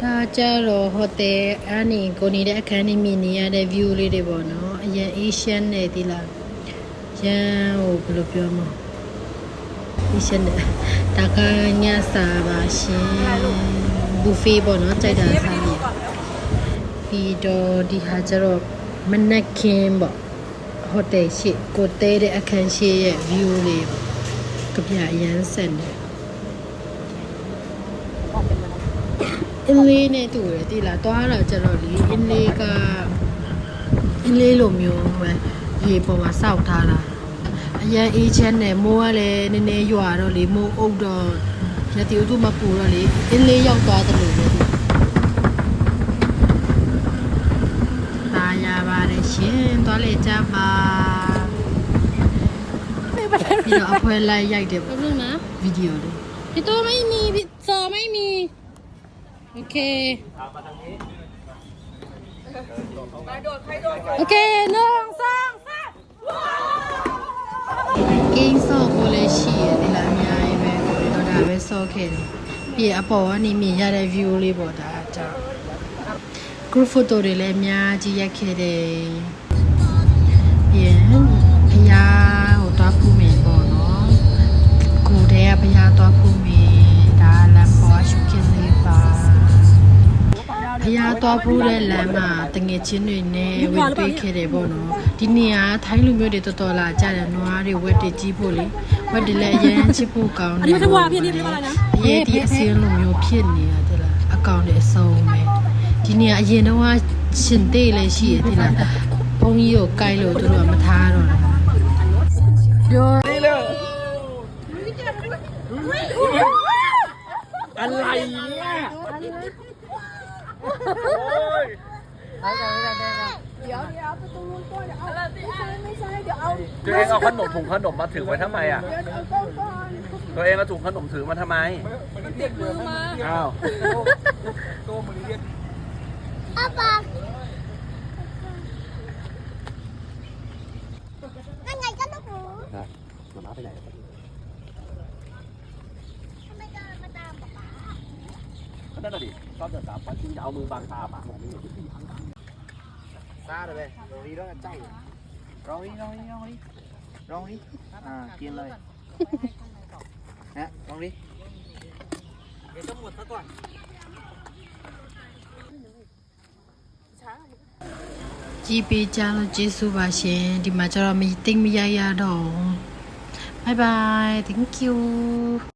ဒါကြတော့ဟိုတယ်အဲ့နေကိုနေတဲ့အခန်းလေးမြင်နေရတဲ့ view လေးတွေပေါ့နော်အရင် Asian နဲ့ဒီလားရန်ဟိုဘယ်လိုပြောမလဲ Asian နဲ့ဒါကညစာပါရှင် buffet ပေါ့နော်ကြိုက်တာစားနေပြီးတော့ဒီဟာကျတော့မနက်ခင်းပေါ့ဟိုတယ်ရှိကိုတဲတဲ့အခန်းရှိရဲ့ view လေးပေါ့ကြပြအရန်ဆက်နေအင်းလေးနဲ့တူတယ်တိလားသွားတော့ကျတော့လေအင်းလေးကအင်းလေးလိုမျိုးပဲရေပေါ်မှာစောက်ထားတာအရင်အေးချမ်းနဲ့မိုးကလည်းနည်းနည်းရွာတော့လေမိုးအုပ်တော့ရတီဥတုမပူတော့လေအင်းလေးရောက်သွားတယ်လို့ပဲတာယာပါတယ်ရှင်သွားလေကြပါပြီးတော့အဖွဲလိုက်ရိုက်တယ်ပေါ့နော်ဗီဒီယိုလေးဒီတော့ไม่มีซอไม่มีโอเคโอเค1 2 3กินဆော့ကိုလည်းရှိရတယ်ဒီလားအများကြီးပဲကိုတော့ဒါပဲဆော့ခဲ့တယ်ပြီးအပေါ်ကနေမြင်ရတဲ့ view လေးပေါ့ဒါကြောင့် group photo တွေလည်းအများကြီးရိုက်ခဲ့တယ်ပြီးဖယားဟိုတော့ဖူးမယ်ပေါ့နော်ကိုတည်းကဖယားတော့ဖူးမယ်ဒါလမ်းပေါ်ရှုခင်းလေးပါဖယားတော့ဖူးတဲ့လမ်းမှာတငယ်ချင်းတွေနဲ့ဝင်တွေ့ခဲ့တယ်ပေါ့နော်ဒီနေရာထိုင်းလူမျိုးတွေတော်တော်လာကြတယ်နွားတွေဝက်တွေကြီးဖို့လေဝက်တွေလည်းအရင်ချစ်ဖို့ကောင်းတယ်ရေးဒီအစင်းလိုမျိုးဖြစ်နေရတယ်လားအကောင်တွေအစုံပဲဒီနေရာအရင်တော့ရှင်သေးလည်းရှိရတယ်လားဘုန်းကြီးကိုကိုက်လို့သူတို့ကမထားတော့ဘူးပြောသေးလို့อะไรเนี่ยเดี๋ยวประตูนู้นก่อนเดี๋ยวเอาไม่ใช่เดี๋ยวเอา ตัวเองเอาขนมถุงขนมมาถือไว้ทำไมอ่ะ เดี๋ยวเอาก่อน ตัวเองเอาถุงขนมถือมาทำไม เด็กมือมา อ้าว อ้าปากนั่นไงก็ต้องหนู มาไปไหน ทำไมจะมาตามป๊าป๊า ก็นั่นแหละดิชอบจะจับมันจะเอามือบังตาปากมองไม่เห็นซาเลยลองนี้แล้วใจลองนี้กินเลยฮะลองนี้เดี๋ยวจะหมดซะก่อนကြည်ပေးကြလို့ကျေးဇူးပါရှင်ဒီမှာကျတော့မသိမရရတော့ bye bye thank you